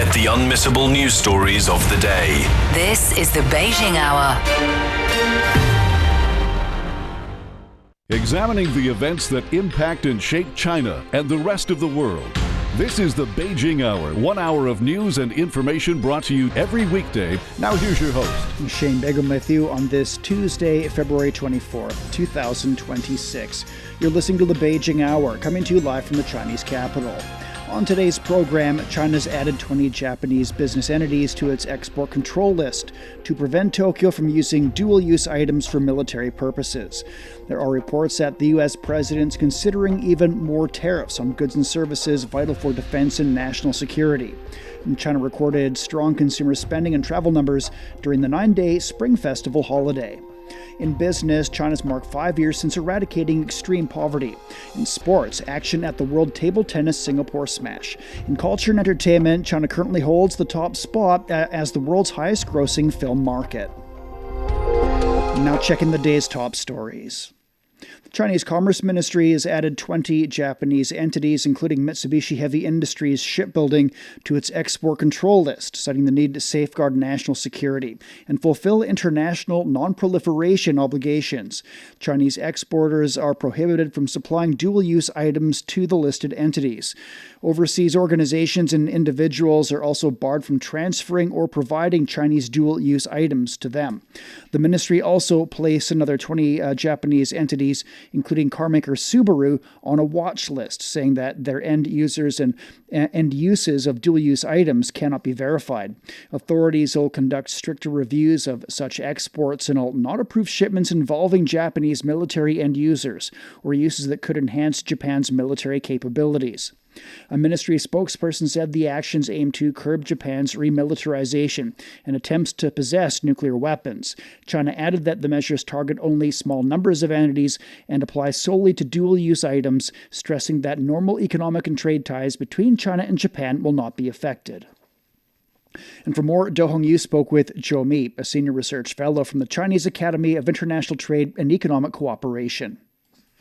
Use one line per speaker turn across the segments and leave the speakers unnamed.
Get the unmissable news stories of the day.
This is the Beijing Hour.
Examining the events that impact and shape China and the rest of the world. This is the Beijing Hour, 1 hour of news and information brought to you every weekday. Now here's your host.
Shane Begum with you on this Tuesday, February 24th, 2026. You're listening to the Beijing Hour, coming to you live from the Chinese capital. On today's program, China's added 20 Japanese business entities to its export control list to prevent Tokyo from using dual-use items for military purposes. There are reports that the U.S. president's considering even more tariffs on goods and services vital for defense and national security. And China recorded strong consumer spending and travel numbers during the 9-day Spring Festival holiday. In business, China's marked 5 years since eradicating extreme poverty. In sports, action at the World Table Tennis Singapore Smash. In culture and entertainment, China currently holds the top spot as the world's highest-grossing film market. Now checking the day's top stories. The Chinese Commerce Ministry has added 20 Japanese entities, including Mitsubishi Heavy Industries Shipbuilding, to its export control list, citing the need to safeguard national security and fulfill international non-proliferation obligations. Chinese exporters are prohibited from supplying dual-use items to the listed entities. Overseas organizations and individuals are also barred from transferring or providing Chinese dual-use items to them. The ministry also placed another 20 Japanese entities, including carmaker Subaru, on a watch list, saying that their end users and end uses of dual-use items cannot be verified. Authorities will conduct stricter reviews of such exports and will not approve shipments involving Japanese military end users or uses that could enhance Japan's military capabilities. A ministry spokesperson said the actions aim to curb Japan's re-militarization and attempts to possess nuclear weapons. China added that the measures target only small numbers of entities and apply solely to dual-use items, stressing that normal economic and trade ties between China and Japan will not be affected. And for more, Do Hongyu spoke with Zhou Mi, a senior research fellow from the Chinese Academy of International Trade and Economic Cooperation.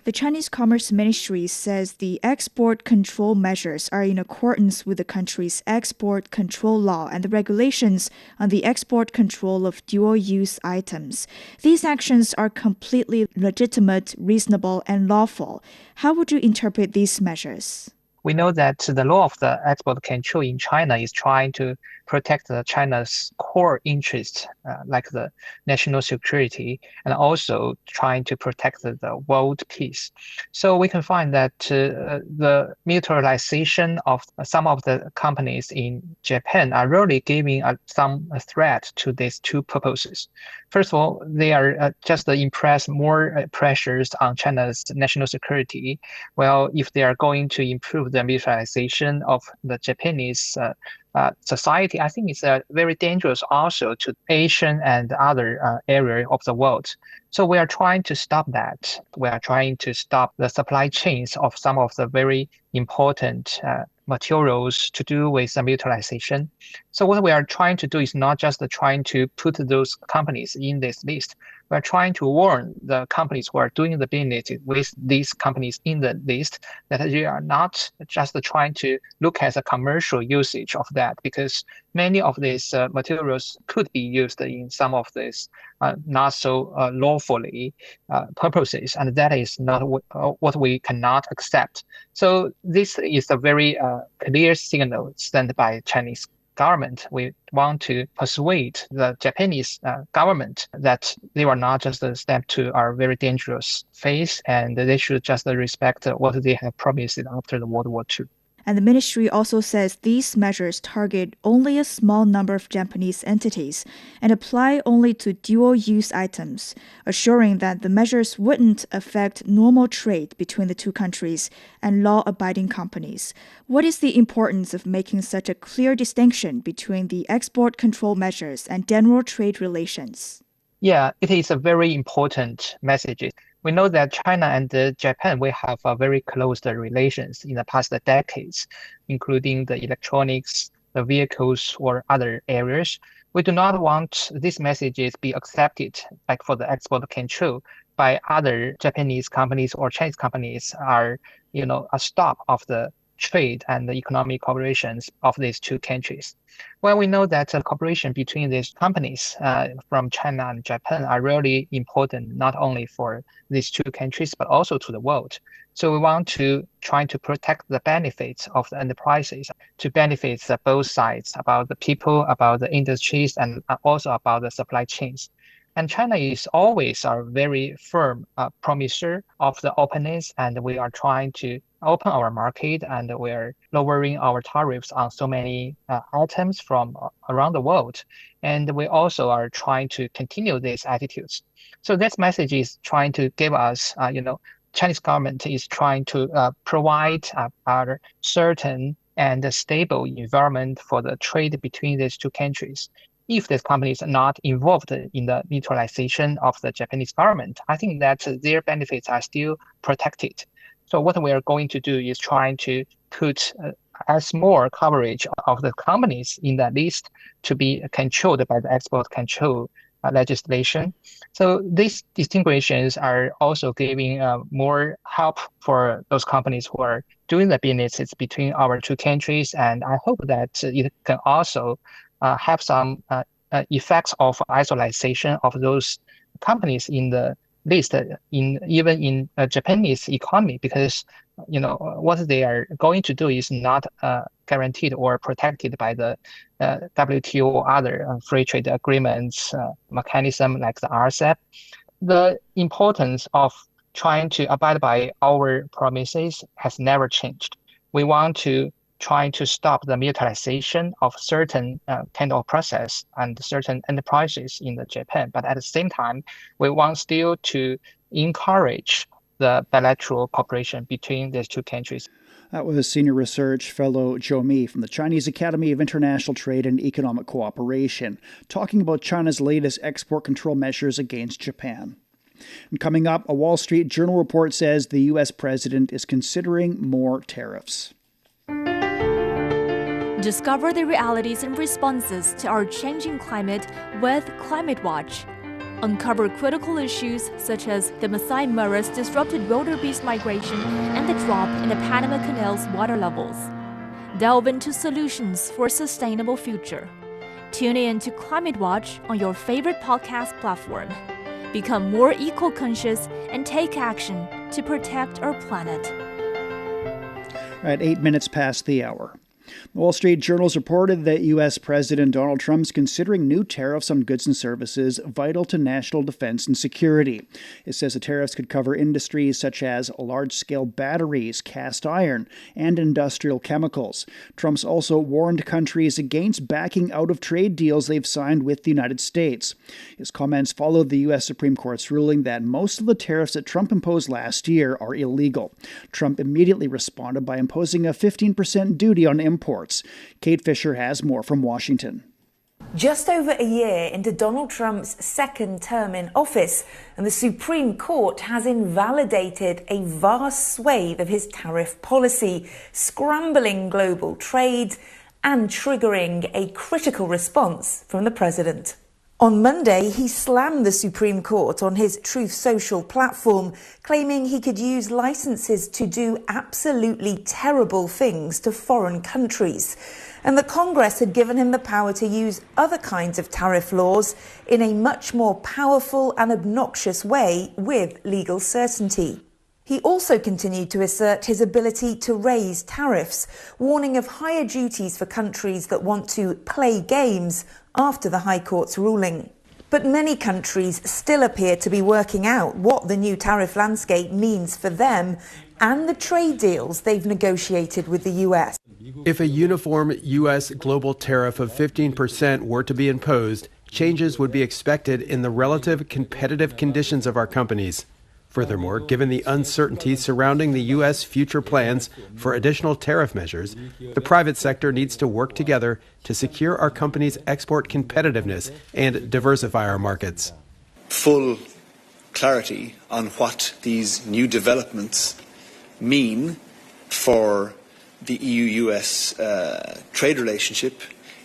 The Chinese Commerce Ministry says the export control measures are in accordance with the country's export control law and the regulations on the export control of dual-use items. These actions are completely legitimate, reasonable, and lawful. How would you interpret these measures?
We know that the law of the export control in China is trying to protect China's core interests, like the national security, and also trying to protect the world peace. So we can find that the militarization of some of the companies in Japan are really giving some threat to these two purposes. First of all, they are just to impress more pressures on China's national security. Well, if they are going to improve the militarization of the Japanese society, I think it's very dangerous also to Asian and other areas of the world. So we are trying to stop that. We are trying to stop the supply chains of some of the very important materials to do with the militarization. So what we are trying to do is not just trying to put those companies in this list. We are trying to warn the companies who are doing the business with these companies in the list that they are not just trying to look at the commercial usage of that, because many of these materials could be used in some of these not so lawfully purposes, and that is not what we cannot accept. So this is a very clear signal sent by Chinese government. We want to persuade the Japanese government that they are not just a step to our very dangerous phase, and they should just respect what they have promised after the World War II.
And the ministry also says these measures target only a small number of Japanese entities and apply only to dual-use items, assuring that the measures wouldn't affect normal trade between the two countries and law-abiding companies. What is the importance of making such a clear distinction between the export control measures and general trade relations?
Yeah, it is a very important message. We know that China and Japan, we have a very close relations in the past decades, including the electronics, the vehicles, or other areas. We do not want these messages be accepted, like for the export control, by other Japanese companies or Chinese companies are, a stop of the trade and the economic cooperations of these two countries. Well, we know that cooperation between these companies from China and Japan are really important, not only for these two countries, but also to the world. So we want to try to protect the benefits of the enterprises, to benefit both sides, about the people, about the industries, and also about the supply chains. And China is always a very firm promiser of the openness, and we are trying to open our market, and we're lowering our tariffs on so many items from around the world. And we also are trying to continue these attitudes. So this message is trying to give us, Chinese government is trying to provide a certain and stable environment for the trade between these two countries. If this company is not involved in the militarization of the Japanese government, I think that their benefits are still protected. So what we are going to do is trying to put as more coverage of the companies in the list to be controlled by the export control legislation. So these distinctions are also giving more help for those companies who are doing the businesses between our two countries. And I hope that it can also have some effects of isolation of those companies in the list, even in Japanese economy, because what they are going to do is not guaranteed or protected by the WTO or other free trade agreements mechanism like the RCEP. The importance of trying to abide by our promises has never changed. We want to try to stop the militarization of certain kind of process and certain enterprises in Japan, but at the same time, we want still to encourage the bilateral cooperation between these two countries.
That was Senior Research Fellow Zhou Mi from the Chinese Academy of International Trade and Economic Cooperation, talking about China's latest export control measures against Japan. And coming up, a Wall Street Journal report says the U.S. president is considering more tariffs.
Discover the realities and responses to our changing climate with Climate Watch. Uncover critical issues such as the Masai Mara's disrupted wildebeest migration and the drop in the Panama Canal's water levels. Delve into solutions for a sustainable future. Tune in to Climate Watch on your favorite podcast platform. Become more eco-conscious and take action to protect our planet.
At 8 minutes past the hour. The Wall Street Journal's reported that U.S. President Donald Trump is considering new tariffs on goods and services vital to national defense and security. It says the tariffs could cover industries such as large-scale batteries, cast iron, and industrial chemicals. Trump's also warned countries against backing out of trade deals they've signed with the United States. His comments followed the U.S. Supreme Court's ruling that most of the tariffs that Trump imposed last year are illegal. Trump immediately responded by imposing a 15% duty on imports. Kate Fisher has more from Washington.
Just over a year into Donald Trump's second term in office, and the Supreme Court has invalidated a vast swathe of his tariff policy, scrambling global trade and triggering a critical response from the president. On Monday, he slammed the Supreme Court on his Truth Social platform, claiming he could use licenses to do absolutely terrible things to foreign countries, and that Congress had given him the power to use other kinds of tariff laws in a much more powerful and obnoxious way with legal certainty. He also continued to assert his ability to raise tariffs, warning of higher duties for countries that want to play games after the High Court's ruling. But many countries still appear to be working out what the new tariff landscape means for them and the trade deals they've negotiated with the US.
If a uniform U.S. global tariff of 15% were to be imposed, changes would be expected in the relative competitive conditions of our companies. Furthermore, given the uncertainty surrounding the U.S. future plans for additional tariff measures, the private sector needs to work together to secure our companies' export competitiveness and diversify our markets.
Full clarity on what these new developments mean for the EU-US trade relationship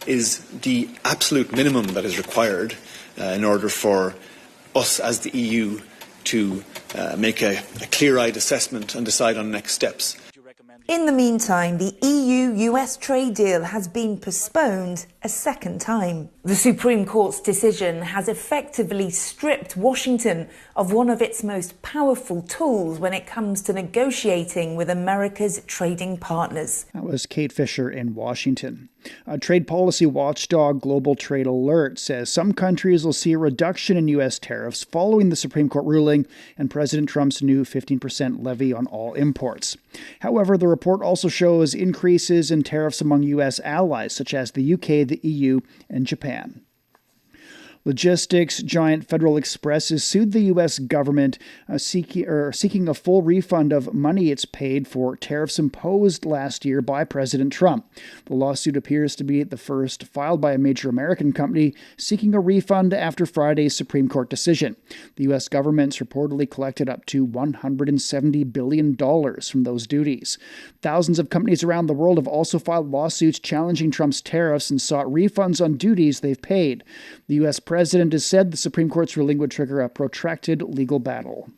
is the absolute minimum that is required in order for us as the EU to make a clear-eyed assessment and decide on next steps.
In the meantime, the EU-US trade deal has been postponed a second time. The Supreme Court's decision has effectively stripped Washington of one of its most powerful tools when it comes to negotiating with America's trading partners.
That was Kate Fisher in Washington. A trade policy watchdog Global Trade Alert says some countries will see a reduction in U.S. tariffs following the Supreme Court ruling and President Trump's new 15% levy on all imports. However, the report also shows increases in tariffs among U.S. allies such as the UK, the EU, and Japan. Logistics giant Federal Express has sued the U.S. government seeking a full refund of money it's paid for tariffs imposed last year by President Trump. The lawsuit appears to be the first filed by a major American company seeking a refund after Friday's Supreme Court decision. The U.S. government's reportedly collected up to $170 billion from those duties. Thousands of companies around the world have also filed lawsuits challenging Trump's tariffs and sought refunds on duties they've paid. The U.S. president has said the Supreme Court's ruling would trigger a protracted legal battle.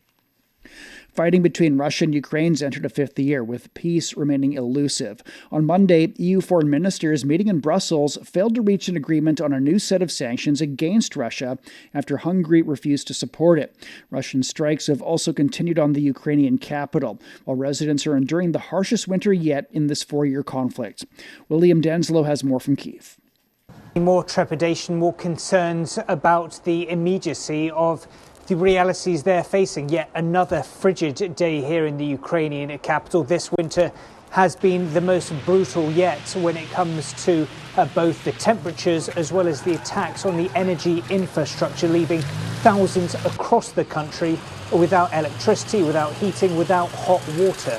Fighting between Russia and Ukraine has entered a fifth year, with peace remaining elusive. On Monday, EU foreign ministers meeting in Brussels failed to reach an agreement on a new set of sanctions against Russia after Hungary refused to support it. Russian strikes have also continued on the Ukrainian capital, while residents are enduring the harshest winter yet in this four-year conflict. William Denslow has more from Kyiv.
More trepidation, more concerns about the immediacy of the realities they're facing. Yet another frigid day here in the Ukrainian capital. This winter has been the most brutal yet when it comes to both the temperatures as well as the attacks on the energy infrastructure, leaving thousands across the country without electricity, without heating, without hot water.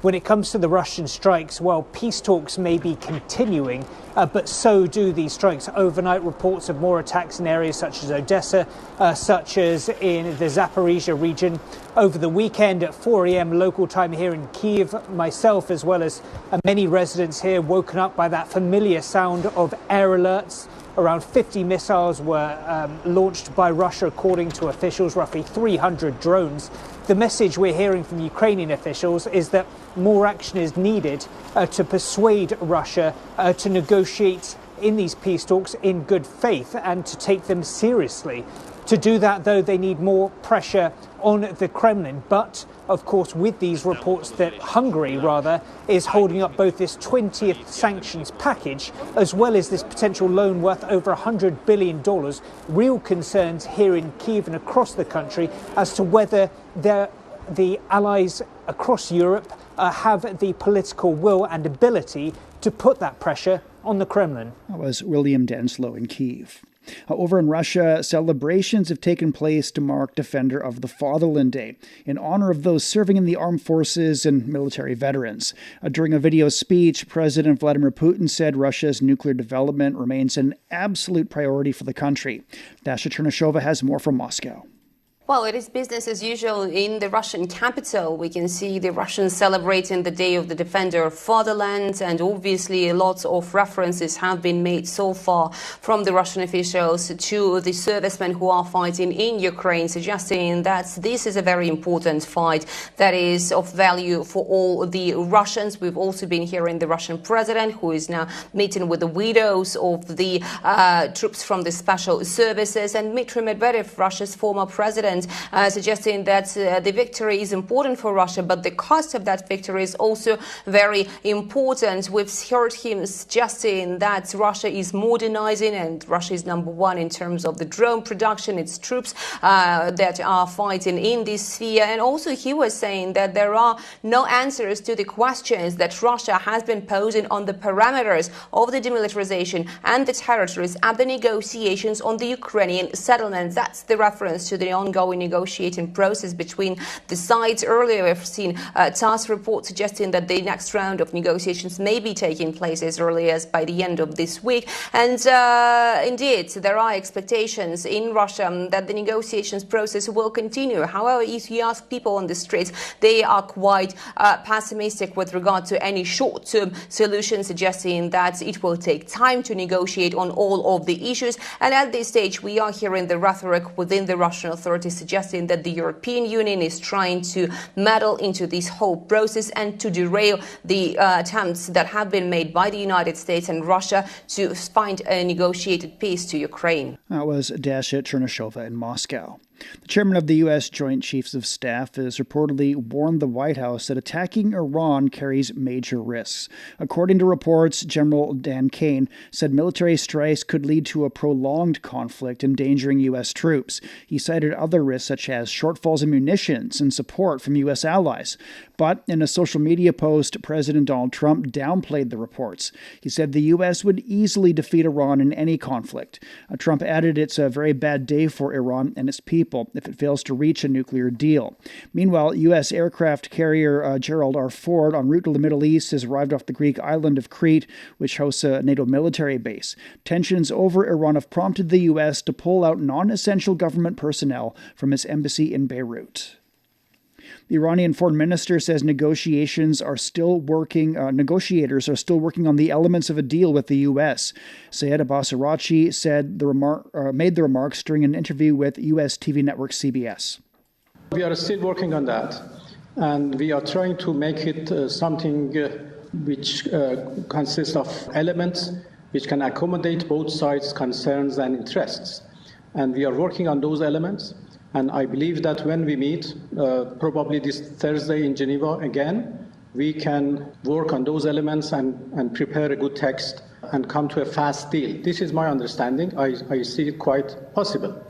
When it comes to the Russian strikes, well, peace talks may be continuing, but so do these strikes. Overnight reports of more attacks in areas such as Odessa, such as in the Zaporizhia region. Over the weekend at 4 a.m. local time here in Kyiv, myself as well as many residents here woken up by that familiar sound of air alerts. Around 50 missiles were launched by Russia, according to officials, roughly 300 drones. The message we're hearing from Ukrainian officials is that more action is needed to persuade Russia to negotiate in these peace talks in good faith and to take them seriously. To do that, though, they need more pressure on the Kremlin. But, of course, with these reports that Hungary, is holding up both this 20th sanctions package as well as this potential loan worth over $100 billion, real concerns here in Kyiv and across the country as to whether the allies across Europe have the political will and ability to put that pressure on the Kremlin.
That was William Denslow in Kyiv. Over in Russia, celebrations have taken place to mark Defender of the Fatherland Day in honor of those serving in the armed forces and military veterans. During a video speech, President Vladimir Putin said Russia's nuclear development remains an absolute priority for the country. Dasha Chernyshova has more from Moscow.
Well, it is business as usual in the Russian capital. We can see the Russians celebrating the Day of the Defender of Fatherland, and obviously lots of references have been made so far from the Russian officials to the servicemen who are fighting in Ukraine, suggesting that this is a very important fight that is of value for all the Russians. We've also been hearing the Russian president, who is now meeting with the widows of the troops from the special services, and Dmitry Medvedev, Russia's former president, suggesting that the victory is important for Russia, but the cost of that victory is also very important. We've heard him suggesting that Russia is modernizing and Russia is number one in terms of the drone production, its troops that are fighting in this sphere. And also he was saying that there are no answers to the questions that Russia has been posing on the parameters of the demilitarization and the territories at the negotiations on the Ukrainian settlements. That's the reference to the ongoing negotiating process between the sides. Earlier, we've seen TASS report suggesting that the next round of negotiations may be taking place as early as by the end of this week. And indeed, there are expectations in Russia that the negotiations process will continue. However, if you ask people on the streets, they are quite pessimistic with regard to any short-term solution, suggesting that it will take time to negotiate on all of the issues. And at this stage, we are hearing the rhetoric within the Russian authorities He's suggesting that the European Union is trying to meddle into this whole process and to derail the attempts that have been made by the United States and Russia to find a negotiated peace to Ukraine.
That was Dasha Chernyshova in Moscow. The chairman of the U.S. Joint Chiefs of Staff has reportedly warned the White House that attacking Iran carries major risks. According to reports, General Dan Kane said military strikes could lead to a prolonged conflict endangering U.S. troops. He cited other risks such as shortfalls in munitions and support from U.S. allies. But in a social media post, President Donald Trump downplayed the reports. He said the U.S. would easily defeat Iran in any conflict. Trump added it's a very bad day for Iran and its people if it fails to reach a nuclear deal. Meanwhile, U.S. aircraft carrier Gerald R. Ford, en route to the Middle East, has arrived off the Greek island of Crete, which hosts a NATO military base. Tensions over Iran have prompted the U.S. to pull out non-essential government personnel from its embassy in Beirut. The Iranian foreign minister says negotiators are still working on the elements of a deal with the U.S. Sayed Abbas Araghchi made the remarks during an interview with U.S. TV network CBS.
We are still working on that, and we are trying to make it something which consists of elements which can accommodate both sides' concerns and interests. And we are working on those elements. And I believe that when we meet, probably this Thursday in Geneva again, we can work on those elements and prepare a good text and come to a fast deal. This is my understanding. I see it quite possible.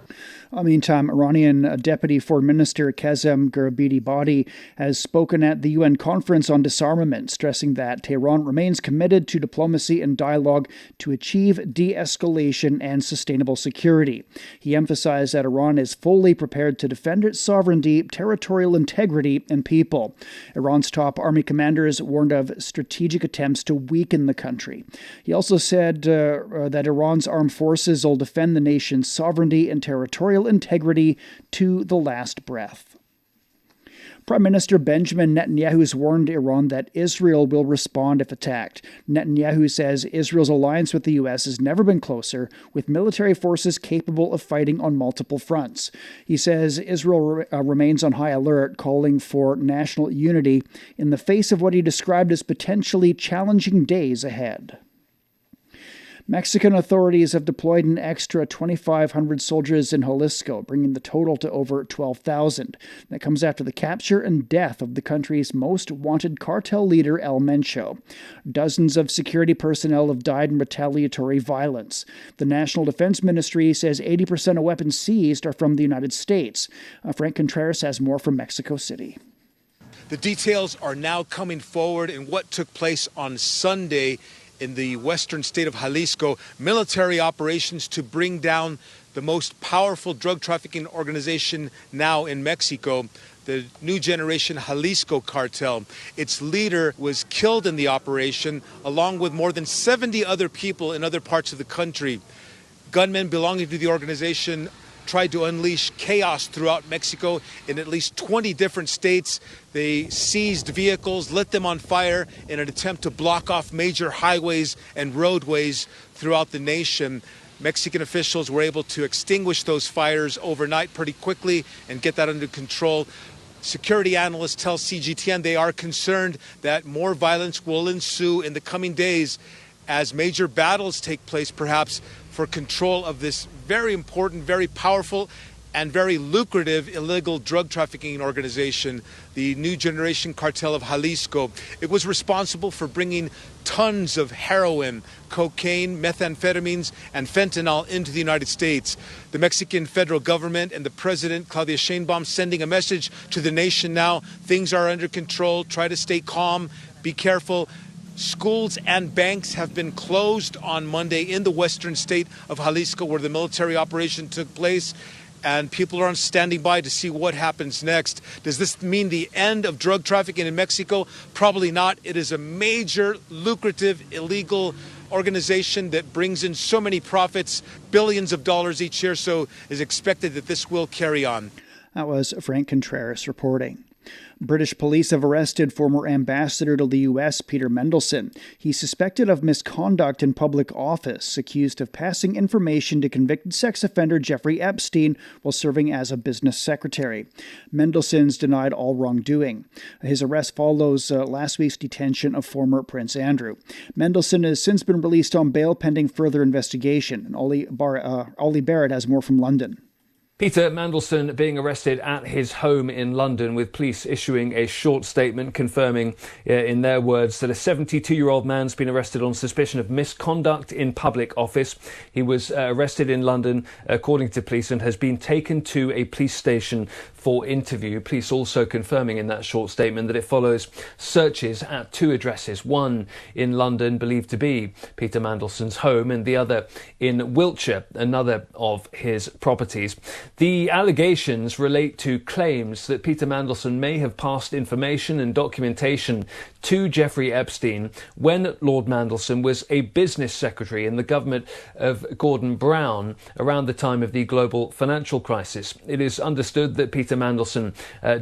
Meantime, Iranian Deputy Foreign Minister Kazem Ghorabadi has spoken at the UN Conference on Disarmament, stressing that Tehran remains committed to diplomacy and dialogue to achieve de-escalation and sustainable security. He emphasized that Iran is fully prepared to defend its sovereignty, territorial integrity, and people. Iran's top army commanders warned of strategic attempts to weaken the country. He also said that Iran's armed forces will defend the nation's sovereignty and territorial integrity to the last breath. Prime Minister Benjamin Netanyahu has warned Iran that Israel will respond if attacked. Netanyahu says Israel's alliance with the U.S. has never been closer, with military forces capable of fighting on multiple fronts. He says Israel remains on high alert, calling for national unity in the face of what he described as potentially challenging days ahead. Mexican authorities have deployed an extra 2,500 soldiers in Jalisco, bringing the total to over 12,000. That comes after the capture and death of the country's most wanted cartel leader, El Mencho. Dozens of security personnel have died in retaliatory violence. The National Defense Ministry says 80% of weapons seized are from the United States. Frank Contreras has more from Mexico City.
The details are now coming forward in what took place on Sunday in the western state of Jalisco, military operations to bring down the most powerful drug trafficking organization now in Mexico, the New Generation Jalisco cartel. Its leader was killed in the operation, along with more than 70 other people in other parts of the country. Gunmen belonging to the organization tried to unleash chaos throughout Mexico in at least 20 different states. They seized vehicles, lit them on fire in an attempt to block off major highways and roadways throughout the nation. Mexican officials were able to extinguish those fires overnight pretty quickly and get that under control. Security analysts tell CGTN they are concerned that more violence will ensue in the coming days as major battles take place, perhaps for control of this very important, very powerful, and very lucrative illegal drug trafficking organization, the New Generation Cartel of Jalisco. It was responsible for bringing tons of heroin, cocaine, methamphetamines, and fentanyl into the United States. The Mexican federal government and the president, Claudia Sheinbaum, sending a message to the nation now. Things are under control. Try to stay calm. Be careful. Schools and banks have been closed on Monday in the western state of Jalisco, where the military operation took place, and people are standing by to see what happens next. Does this mean the end of drug trafficking in Mexico? Probably not. It is a major, lucrative, illegal organization that brings in so many profits, billions of dollars each year, so it is expected that this will carry on.
That was Frank Contreras reporting. British police have arrested former ambassador to the U.S., Peter Mendelsohn. He's suspected of misconduct in public office, accused of passing information to convicted sex offender Jeffrey Epstein while serving as a business secretary. Mendelsohn's denied all wrongdoing. His arrest follows last week's detention of former Prince Andrew. Mendelsohn has since been released on bail pending further investigation. And Ollie Barrett has more from London.
Peter Mandelson being arrested at his home in London, with police issuing a short statement confirming, in their words, that a 72-year-old man's been arrested on suspicion of misconduct in public office. He was arrested in London, according to police, and has been taken to a police station for interview. Police also confirming in that short statement that it follows searches at two addresses, one in London believed to be Peter Mandelson's home and the other in Wiltshire, another of his properties. The allegations relate to claims that Peter Mandelson may have passed information and documentation to Jeffrey Epstein when Lord Mandelson was a business secretary in the government of Gordon Brown around the time of the global financial crisis. It is understood that Peter Mandelson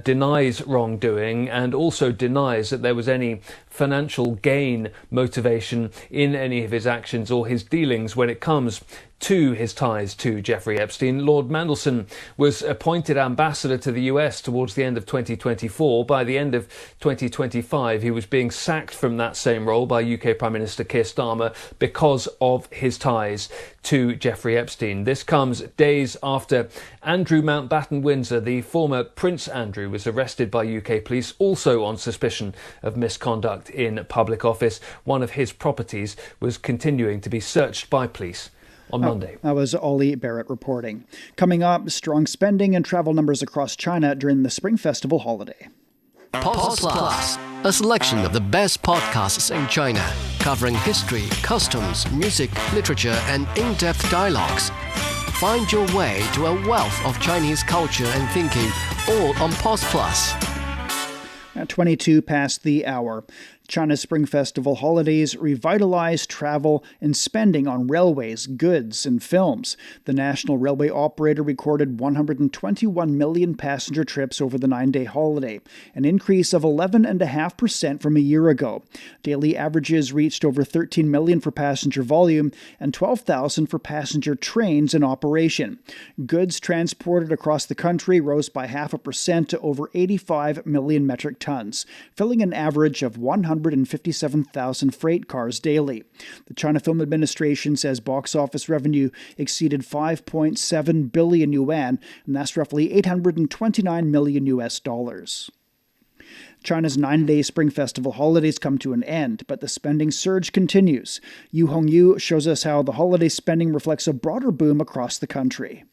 denies wrongdoing and also denies that there was any financial gain motivation in any of his actions or his dealings when it comes to his ties to Jeffrey Epstein. Lord Mandelson was appointed ambassador to the US towards the end of 2024. By the end of 2025, he was being sacked from that same role by UK Prime Minister Keir Starmer because of his ties to Jeffrey Epstein. This comes days after Andrew Mountbatten Windsor, the former Prince Andrew, was arrested by UK police also on suspicion of misconduct in public office. One of his properties was continuing to be searched by police on Monday.
That was Ollie Barrett reporting. Coming up, strong spending and travel numbers across China during the Spring Festival holiday.
Pause Plus, a selection of the best podcasts in China, covering history, customs, music, literature, and in-depth dialogues. Find your way to a wealth of Chinese culture and thinking, all on Pause Plus.
At 22 past the hour. China's Spring Festival holidays revitalize travel and spending on railways, goods, and films. The national railway operator recorded 121 million passenger trips over the 9-day holiday, an increase of 11.5% from a year ago. Daily averages reached over 13 million for passenger volume and 12,000 for passenger trains in operation. Goods transported across the country rose by 0.5% to over 85 million metric tons, filling an average of 157,000 freight cars daily. The China Film Administration says box office revenue exceeded 5.7 billion yuan, and that's roughly 829 million US dollars. China's 9-day Spring Festival holidays come to an end, but the spending surge continues. Yu Hongyu shows us how the holiday spending reflects a broader boom across the country.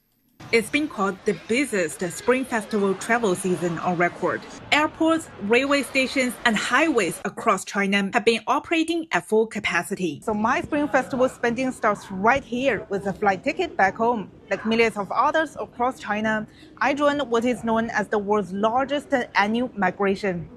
It's been called the busiest Spring Festival travel season on record. Airports, railway stations, and highways across China have been operating at full capacity. So my Spring Festival spending starts right here with a flight ticket back home. Like millions of others across China, I joined what is known as the world's largest annual migration.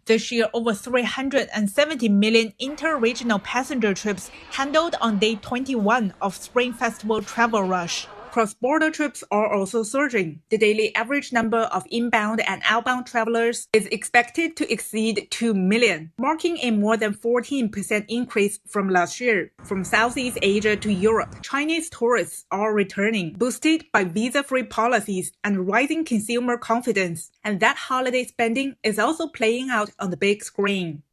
This year, over 370 million inter-regional passenger trips handled on day 21 of Spring Festival travel rush. Cross-border trips are also surging. The daily average number of inbound and outbound travelers is expected to exceed 2 million, marking a more than 14% increase from last year. From Southeast Asia to Europe, Chinese tourists are returning, boosted by visa-free policies and rising consumer confidence. And that holiday spending is also playing out on the big screen.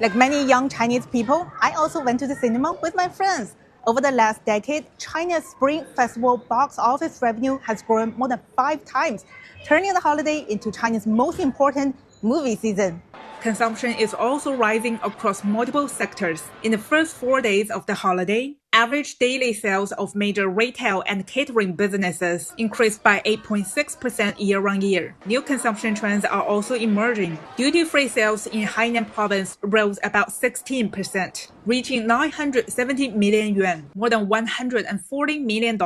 Like many young Chinese people, I also went to the cinema with my friends. Over the last decade, China's Spring Festival box office revenue has grown more than 5 times, turning the holiday into China's most important movie season. Consumption is also rising across multiple sectors. In the first 4 days of the holiday, average daily sales of major retail and catering businesses increased by 8.6% year-on-year. New consumption trends are also emerging. Duty-free sales in Hainan province rose about 16%, reaching 970 million yuan, more than $140 million.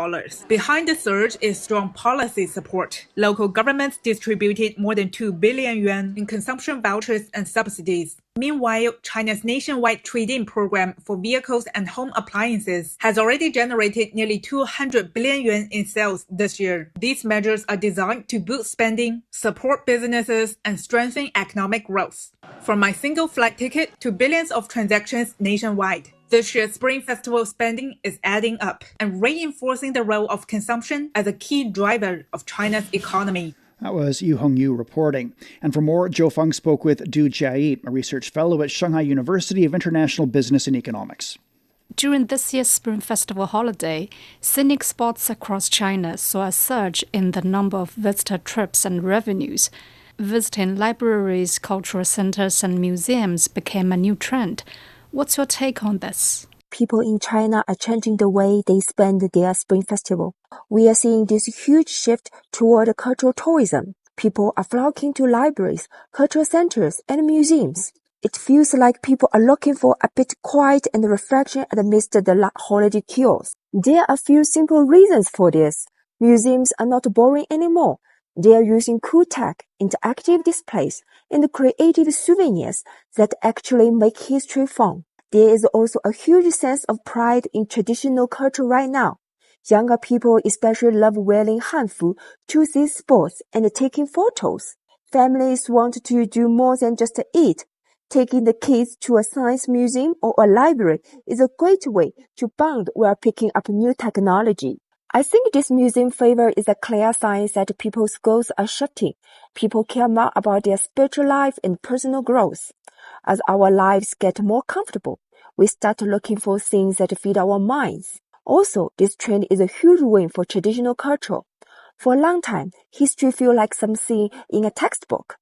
Behind the surge is strong policy support. Local governments distributed more than 2 billion yuan in consumption vouchers and subsidies. Meanwhile, China's nationwide trade-in program for vehicles and home appliances has already generated nearly 200 billion yuan in sales this year. These measures are designed to boost spending, support businesses, and strengthen economic growth. From my single flight ticket to billions of transactions nationwide, this year's Spring Festival spending is adding up and reinforcing the role of consumption as a key driver of China's economy.
That was Yu Hongyu reporting. And for more, Zhou Feng spoke with Du Jiayi, a research fellow at Shanghai University of International Business and Economics.
During this year's Spring Festival holiday, scenic spots across China saw a surge in the number of visitor trips and revenues. Visiting libraries, cultural centers, and museums became a new trend. What's your take on this?
People in China are changing the way they spend their Spring Festival. We are seeing this huge shift toward cultural tourism. People are flocking to libraries, cultural centers, and museums. It feels like people are looking for a bit quiet and reflection amidst the holiday chaos. There are a few simple reasons for this. Museums are not boring anymore. They are using cool tech, interactive displays, and creative souvenirs that actually make history fun. There is also a huge sense of pride in traditional culture right now. Younger people especially love wearing hanfu to see sports and taking photos. Families want to do more than just eat. Taking the kids to a science museum or a library is a great way to bond while picking up new technology. I think this museum fever is a clear sign that people's goals are shifting. People care more about their spiritual life and personal growth. As our lives get more comfortable, we start looking for things that feed our minds. Also, this trend is a huge win for traditional culture. For a long time, history felt like something in a textbook.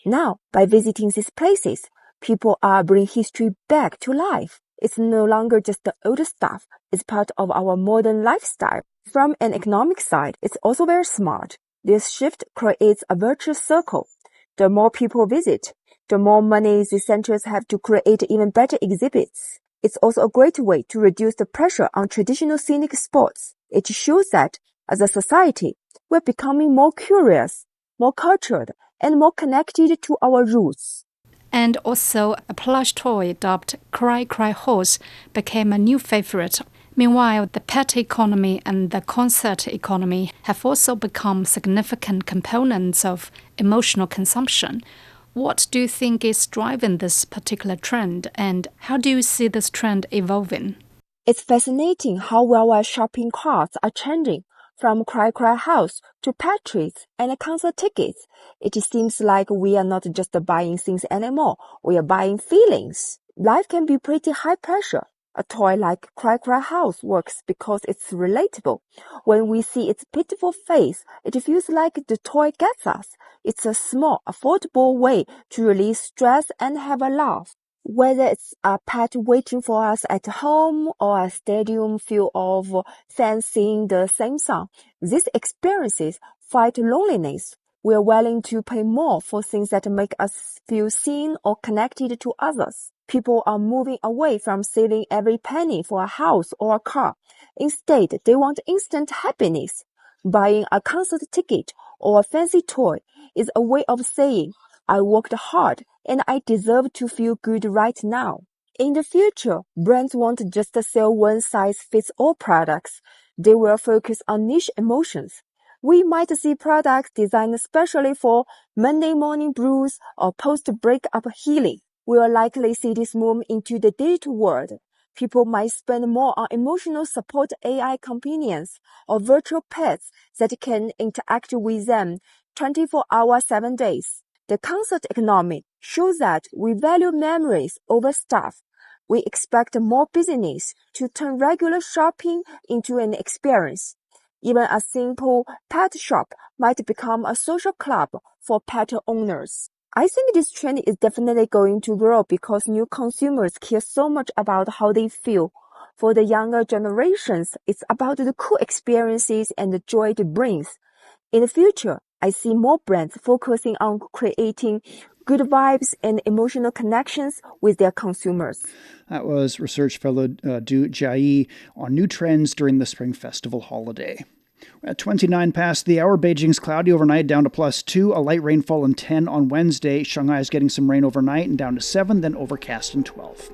Now, by visiting these places, people are bringing history back to life. It's no longer just the old stuff. It's part of our modern lifestyle. From an economic side, it's also very smart. This shift creates a virtuous circle. The more people visit, the more money the centers have to create even better exhibits. It's also a great way to reduce the pressure on traditional scenic spots. It shows that, as a society, we're becoming more curious, more cultured, and more connected to our roots.
And also, a plush toy dubbed Cry Cry Horse became a new favorite. Meanwhile, the pet economy and the concert economy have also become significant components of emotional consumption. What do you think is driving this particular trend, and how do you see this trend evolving?
It's fascinating how well our shopping carts are changing, from Cry Cry House to pet treats and concert tickets. It seems like we are not just buying things anymore, we are buying feelings. Life can be pretty high pressure. A toy like Cry Cry House works because it's relatable. When we see its pitiful face, it feels like the toy gets us. It's a small, affordable way to release stress and have a laugh. Whether it's a pet waiting for us at home or a stadium full of fans singing the same song, these experiences fight loneliness. We are willing to pay more for things that make us feel seen or connected to others. People are moving away from saving every penny for a house or a car. Instead, they want instant happiness. Buying a concert ticket or a fancy toy is a way of saying, I worked hard and I deserve to feel good right now. In the future, brands won't just sell one-size-fits-all products. They will focus on niche emotions. We might see products designed especially for Monday morning blues or post-breakup healing. We will likely see this move into the digital world. People might spend more on emotional support AI companions or virtual pets that can interact with them 24 hours, 7 days. The concert economy shows that we value memories over stuff. We expect more business to turn regular shopping into an experience. Even a simple pet shop might become a social club for pet owners. I think this trend is definitely going to grow because new consumers care so much about how they feel. For the younger generations, it's about the cool experiences and the joy it brings. In the future, I see more brands focusing on creating good vibes and emotional connections with their consumers.
That was research fellow Du Jiayi on new trends during the Spring Festival holiday. At 29 past the hour, Beijing's cloudy overnight, down to +2. A light rainfall and 10 on Wednesday. Shanghai is getting some rain overnight and down to 7, then overcast and 12.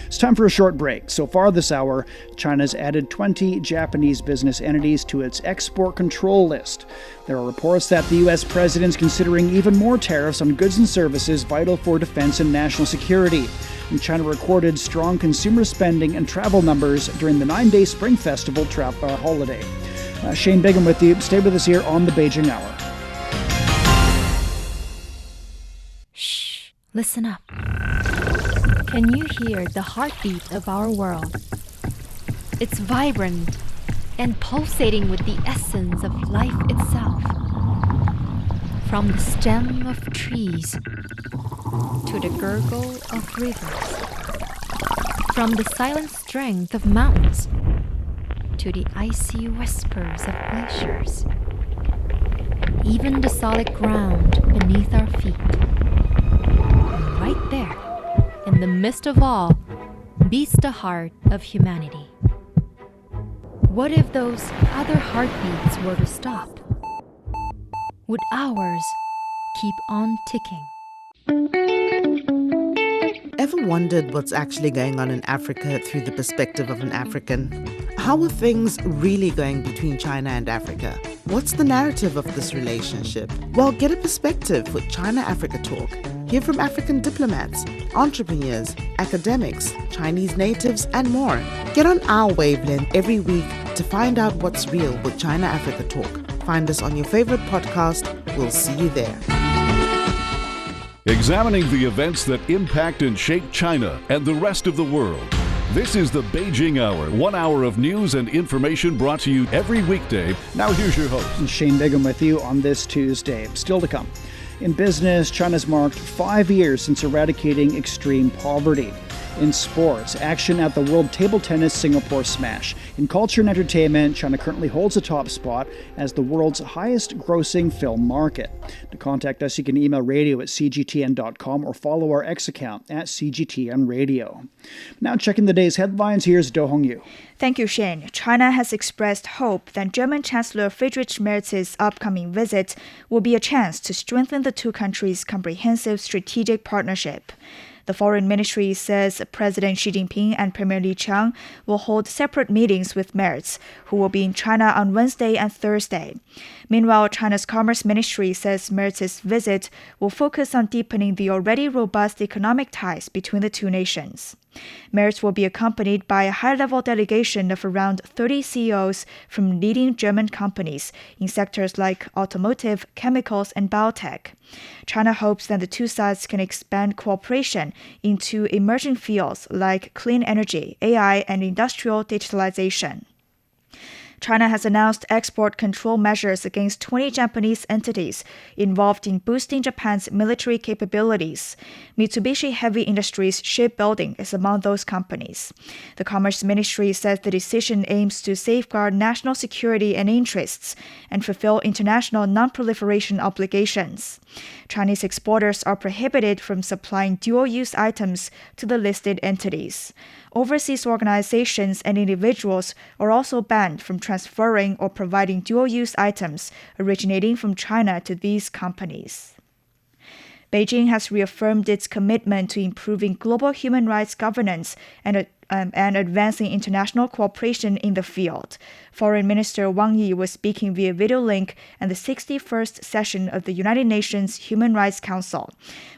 It's time for a short break. So far this hour, China's added 20 Japanese business entities to its export control list. There are reports that the U.S. president's considering even more tariffs on goods and services vital for defense and national security. And China recorded strong consumer spending and travel numbers during the 9-day Spring Festival holiday. Shane Bigham with you. Stay with us here on the Beijing Hour.
Shh, listen up. Can you hear the heartbeat of our world? It's vibrant and pulsating with the essence of life itself. From the stem of trees to the gurgle of rivers. From the silent strength of mountains to the icy whispers of glaciers. Even the solid ground beneath our feet. And right there, in the midst of all, beats the heart of humanity. What if those other heartbeats were to stop? Would ours keep on ticking?
Ever wondered what's actually going on in Africa through the perspective of an African? How are things really going between China and Africa? What's the narrative of this relationship? Well, get a perspective with China-Africa Talk. Hear from African diplomats, entrepreneurs, academics, Chinese natives, and more. Get on our wavelength every week to find out what's real with China-Africa Talk. Find us on your favorite podcast. We'll see you there.
Examining the events that impact and shape China and the rest of the world. This is the Beijing Hour, 1 hour of news and information brought to you every weekday. Now here's your host.
Shane Bigham with you on this Tuesday. Still to come. In business, China's marked 5 years since eradicating extreme poverty. In sports, action at the World Table Tennis Singapore Smash. In culture and entertainment, China currently holds the top spot as the world's highest-grossing film market. To contact us, you can email radio@cgtn.com or follow our X account @CGTNradio. Now checking the day's headlines, here's Do Hongyu.
Thank you, Shane. China has expressed hope that German Chancellor Friedrich Merz's upcoming visit will be a chance to strengthen the two countries' comprehensive strategic partnership. The Foreign Ministry says President Xi Jinping and Premier Li Qiang will hold separate meetings with Merz, who will be in China on Wednesday and Thursday. Meanwhile, China's Commerce Ministry says Merz's visit will focus on deepening the already robust economic ties between the two nations. Merz will be accompanied by a high-level delegation of around 30 CEOs from leading German companies in sectors like automotive, chemicals, and biotech. China hopes that the two sides can expand cooperation into emerging fields like clean energy, AI, and industrial digitalization. China has announced export control measures against 20 Japanese entities involved in boosting Japan's military capabilities. Mitsubishi Heavy Industries Shipbuilding is among those companies. The Commerce Ministry says the decision aims to safeguard national security and interests and fulfill international non-proliferation obligations. Chinese exporters are prohibited from supplying dual-use items to the listed entities. Overseas organizations and individuals are also banned from transferring or providing dual-use items originating from China to these companies. Beijing has reaffirmed its commitment to improving global human rights governance and advancing international cooperation in the field. Foreign Minister Wang Yi was speaking via video link at the 61st session of the United Nations Human Rights Council.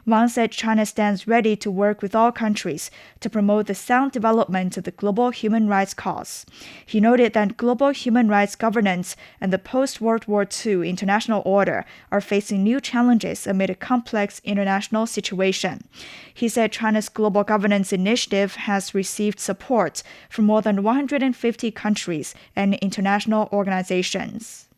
Wang said China stands ready to work with all countries to promote the sound development of the global human rights cause. He noted that global human rights governance and the post-World War II international order are facing new challenges amid a complex international situation. He said China's global governance initiative has received support from more than 150 countries and international organizations.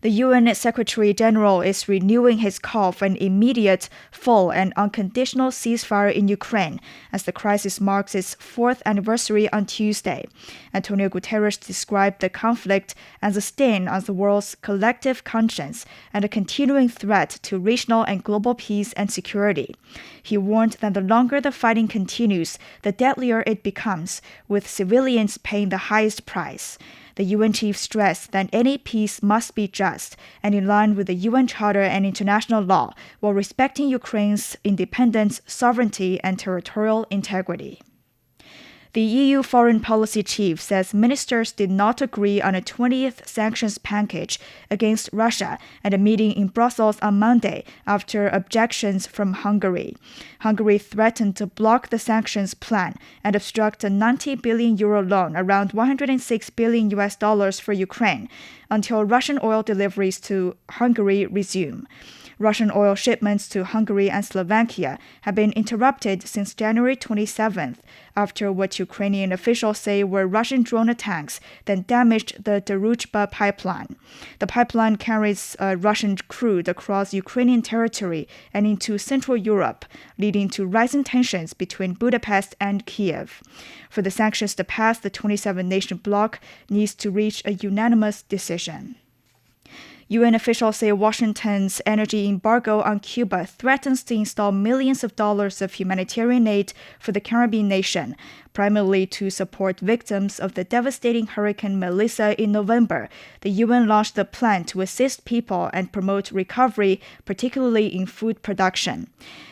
The UN Secretary-General is renewing his call for an immediate, full, and unconditional ceasefire in Ukraine as the crisis marks its 4th anniversary on Tuesday. Antonio Guterres described the conflict as a stain on the world's collective conscience and a continuing threat to regional and global peace and security. He warned that the longer the fighting continues, the deadlier it becomes, with civilians paying the highest price. The UN chief stressed that any peace must be just and in line with the UN Charter and international law, while respecting Ukraine's independence, sovereignty, and territorial integrity. The EU foreign policy chief says ministers did not agree on a 20th sanctions package against Russia at a meeting in Brussels on Monday after objections from Hungary. Hungary threatened to block the sanctions plan and obstruct a 90 billion euro loan, around $106 billion for Ukraine, until Russian oil deliveries to Hungary resume. Russian oil shipments to Hungary and Slovakia have been interrupted since January 27th, after what Ukrainian officials say were Russian drone attacks that damaged the Druzhba pipeline. The pipeline carries Russian crude across Ukrainian territory and into Central Europe, leading to rising tensions between Budapest and Kiev. For the sanctions to pass, the 27-nation bloc needs to reach a unanimous decision. UN officials say Washington's energy embargo on Cuba threatens to install millions of dollars of humanitarian aid for the Caribbean nation, primarily to support victims of the devastating Hurricane Melissa in November. The UN launched a plan to assist people and promote recovery, particularly in food production.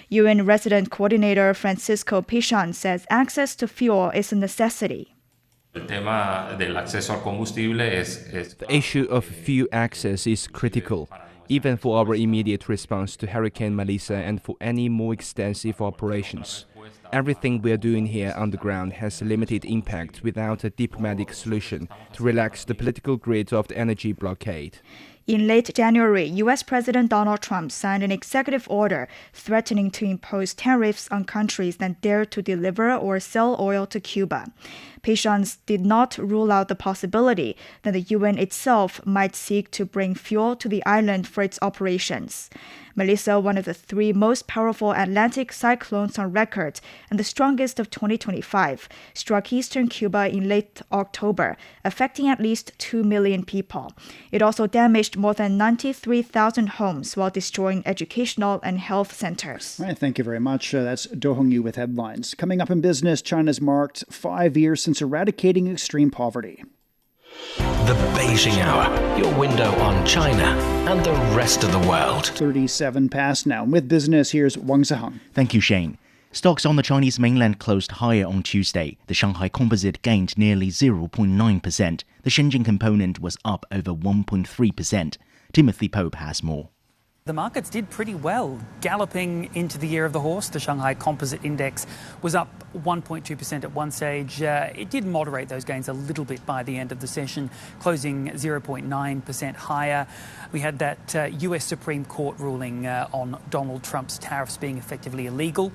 UN resident coordinator Francisco Pichon says access to fuel is a necessity.
The issue of fuel access is critical, even for our immediate response to Hurricane Melissa and for any more extensive operations. Everything we are doing here on the ground has limited impact without a diplomatic solution to relax the political grid of the energy blockade.
In late January, U.S. President Donald Trump signed an executive order threatening to impose tariffs on countries that dare to deliver or sell oil to Cuba. Patience did not rule out the possibility that the UN itself might seek to bring fuel to the island for its operations. Melissa, one of the three most powerful Atlantic cyclones on record and the strongest of 2025, struck eastern Cuba in late October, affecting at least 2 million people. It also damaged more than 93,000 homes while destroying educational and health centers.
All right, thank you very much. That's Do Hong Yu with headlines. Coming up in business, China's marked 5 years since eradicating extreme poverty.
The Beijing Hour, your window on China and the rest of the world.
37 past now. With business, here's Wang Zihang.
Thank you, Shane. Stocks on the Chinese mainland closed higher on Tuesday. The Shanghai Composite gained nearly 0.9%. The Shenzhen component was up over 1.3%. Timothy Pope has more.
The markets did pretty well, galloping into the year of the horse. The Shanghai Composite Index was up 1.2% at one stage. It did moderate those gains a little bit by the end of the session, closing 0.9% higher. We had that US Supreme Court ruling on Donald Trump's tariffs being effectively illegal,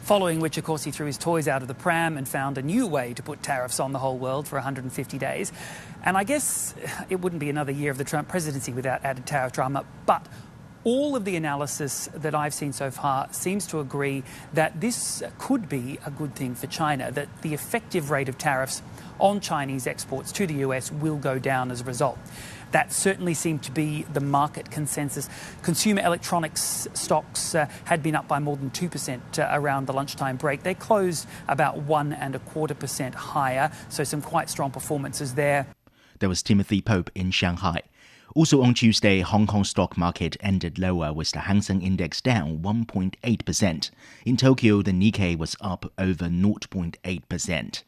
following which, of course, he threw his toys out of the pram and found a new way to put tariffs on the whole world for 150 days. And I guess it wouldn't be another year of the Trump presidency without added tariff drama, but all of the analysis that I've seen so far seems to agree that this could be a good thing for China, that the effective rate of tariffs on Chinese exports to the US will go down as a result. That certainly seemed to be the market consensus. Consumer electronics stocks had been up by more than 2% around the lunchtime break. They closed about 1.25% higher, so some quite strong performances there.
There was Timothy Pope in Shanghai. Also on Tuesday, Hong Kong stock market ended lower with the Hang Seng Index down 1.8%. In Tokyo, the Nikkei was up over 0.8%.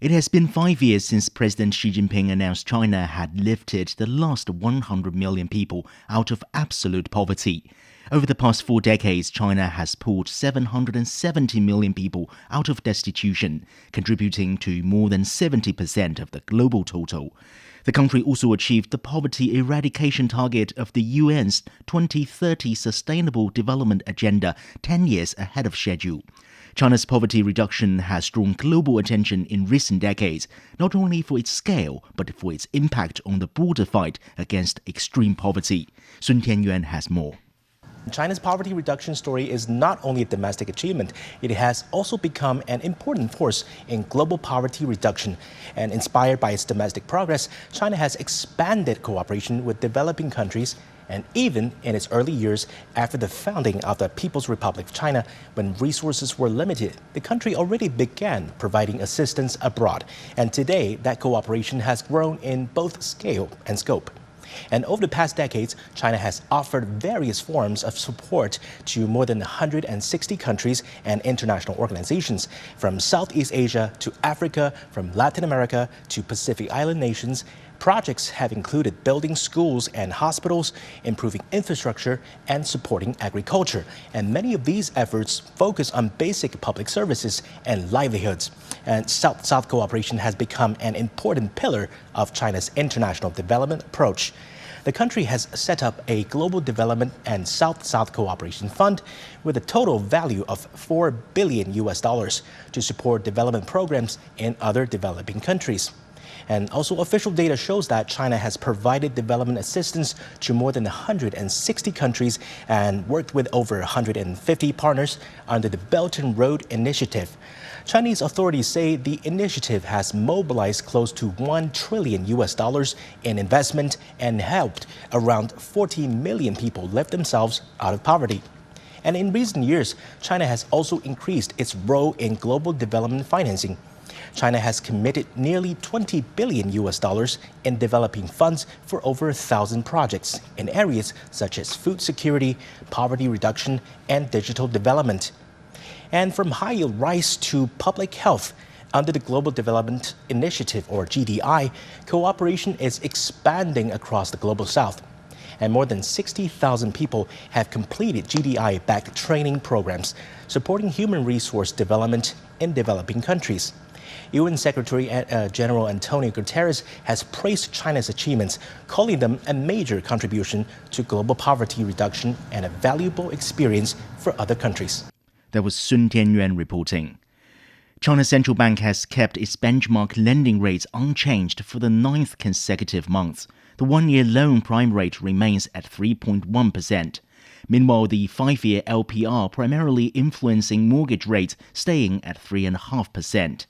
It has been 5 years since President Xi Jinping announced China had lifted the last 100 million people out of absolute poverty. Over the past 4 decades, China has pulled 770 million people out of destitution, contributing to more than 70% of the global total. The country also achieved the poverty eradication target of the UN's 2030 Sustainable Development Agenda 10 years ahead of schedule. China's poverty reduction has drawn global attention in recent decades, not only for its scale, but for its impact on the broader fight against extreme poverty. Sun Tianyuan has more.
China's poverty reduction story is not only a domestic achievement, it has also become an important force in global poverty reduction. And inspired by its domestic progress, China has expanded cooperation with developing countries And even in its early years after the founding of the People's Republic of China, when resources were limited, the country already began providing assistance abroad. And today, that cooperation has grown in both scale and scope. And over the past decades, China has offered various forms of support to more than 160 countries and international organizations, from Southeast Asia to Africa, from Latin America to Pacific Island nations. Projects have included building schools and hospitals, improving infrastructure, and supporting agriculture. And many of these efforts focus on basic public services and livelihoods. And South-South cooperation has become an important pillar of China's international development approach. The country has set up a global development and South-South cooperation fund with a total value of $4 billion to support development programs in other developing countries. And also, official data shows that China has provided development assistance to more than 160 countries and worked with over 150 partners under the Belt and Road Initiative. Chinese authorities say the initiative has mobilized close to $1 trillion in investment and helped around 40 million people lift themselves out of poverty. And in recent years, China has also increased its role in global development financing. China has committed nearly $20 billion in developing funds for over 1,000 projects in areas such as food security, poverty reduction, and digital development. And from higher rice to public health, under the Global Development Initiative, or GDI, cooperation is expanding across the Global South. And more than 60,000 people have completed GDI-backed training programs supporting human resource development in developing countries. UN Secretary General Antonio Guterres has praised China's achievements, calling them a major contribution to global poverty reduction and a valuable experience for other countries.
That was Sun Tianyuan reporting. China's central bank has kept its benchmark lending rates unchanged for the 9th consecutive month. The one-year loan prime rate remains at 3.1%. Meanwhile, the 5-year LPR, primarily influencing mortgage rates, staying at 3.5%.